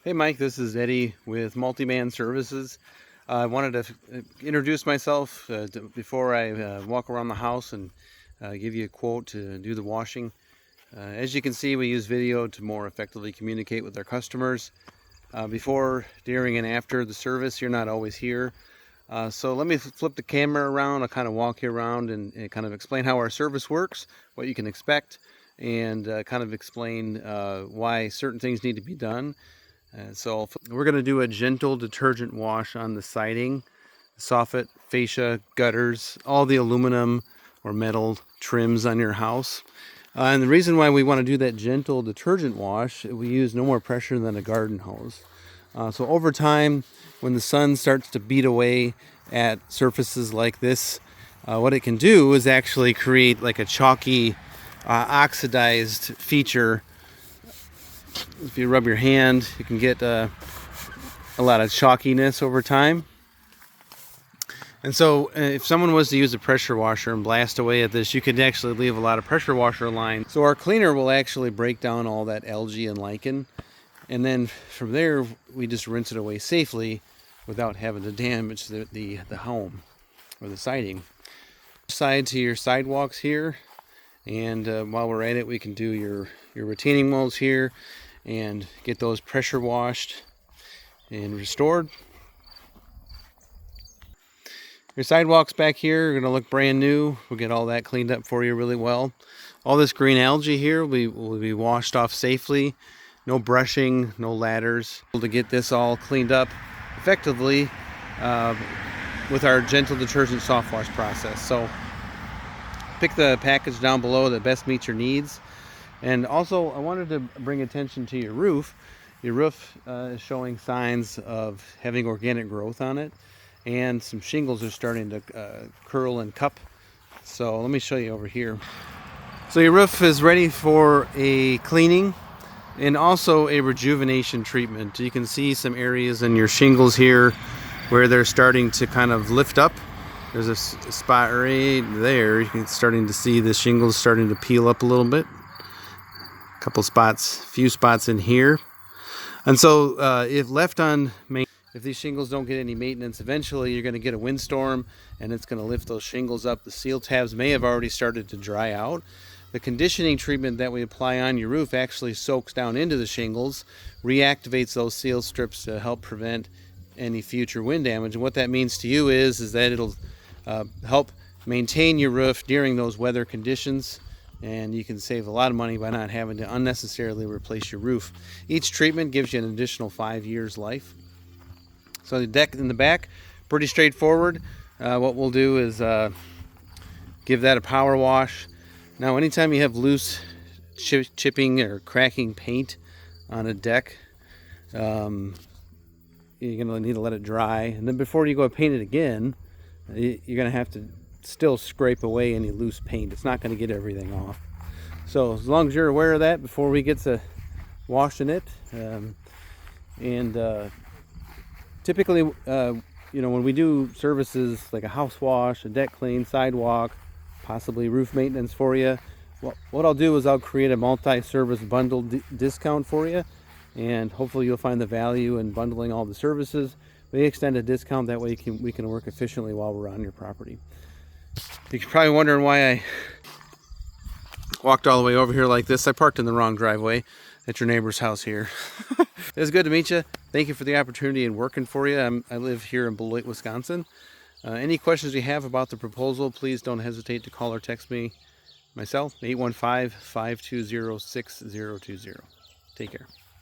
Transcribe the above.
Hey Mike, this is Eddie with Multi-Man Services. I wanted to introduce myself before I walk around the house and give you a quote to do the washing. As you can see, we use video to more effectively communicate with our customers. Before, during, and after the service, you're not always here. So let me flip the camera around. I'll kind of walk you around and kind of explain how our service works, what you can expect, and kind of explain why certain things need to be done. So we're going to do a gentle detergent wash on the siding, soffit, fascia, gutters, all the aluminum or metal trims on your house. And the reason why we want to do that gentle detergent wash, we use no more pressure than a garden hose. So over time, when the sun starts to beat away at surfaces like this, what it can do is actually create like a chalky, oxidized feature. If you rub your hand, you can get a lot of chalkiness over time. And so if someone was to use a pressure washer and blast away at this, you could actually leave a lot of pressure washer line. So our cleaner will actually break down all that algae and lichen. And then from there, we just rinse it away safely without having to damage the home or the siding. Side to your sidewalks here. And while we're at it, we can do your retaining walls here and get those pressure washed and restored. Your sidewalks back here are going to look brand new. We'll get all that cleaned up for you really well. All this green algae here will be washed off safely. No brushing, no ladders. To get this all cleaned up effectively with our gentle detergent soft wash process. So pick the package down below that best meets your needs. And also, I wanted to bring attention to your roof. Your roof is showing signs of having organic growth on it, and some shingles are starting to curl and cup. So let me show you over here. So your roof is ready for a cleaning and also a rejuvenation treatment. You can see some areas in your shingles here where they're starting to kind of lift up. There's a spot right there. You're starting to see the shingles starting to peel up a little bit. Couple spots, few spots in here. And so if left on main, if these shingles don't get any maintenance, eventually you're going to get a windstorm and it's going to lift those shingles up. The seal tabs may have already started to dry out. The conditioning treatment that we apply on your roof actually soaks down into the shingles, reactivates those seal strips to help prevent any future wind damage. And what that means to you is that it'll help maintain your roof during those weather conditions. And you can save a lot of money by not having to unnecessarily replace your roof. Each treatment gives you an additional 5 years life. So the deck in the back, pretty straightforward. What we'll do is give that a power wash. Now anytime you have loose chipping or cracking paint on a deck, you're going to need to let it dry. And then before you go paint it again, you're going to have to still scrape away any loose paint. It's not going to get everything off. So as long as you're aware of that before we get to washing it, typically when we do services like a house wash, a deck clean, sidewalk, possibly roof maintenance for you, what I'll do is I'll create a multi-service bundle discount for you, and hopefully you'll find the value in bundling all the services. We extend a discount, that way we can work efficiently while we're on your property. You're probably wondering why I walked all the way over here like this. I parked in the wrong driveway at your neighbor's house here. It was good to meet you. Thank you for the opportunity and working for you. I live here in Beloit, Wisconsin. Any questions you have about the proposal, please don't hesitate to call or text me myself, 815-520-6020. Take care.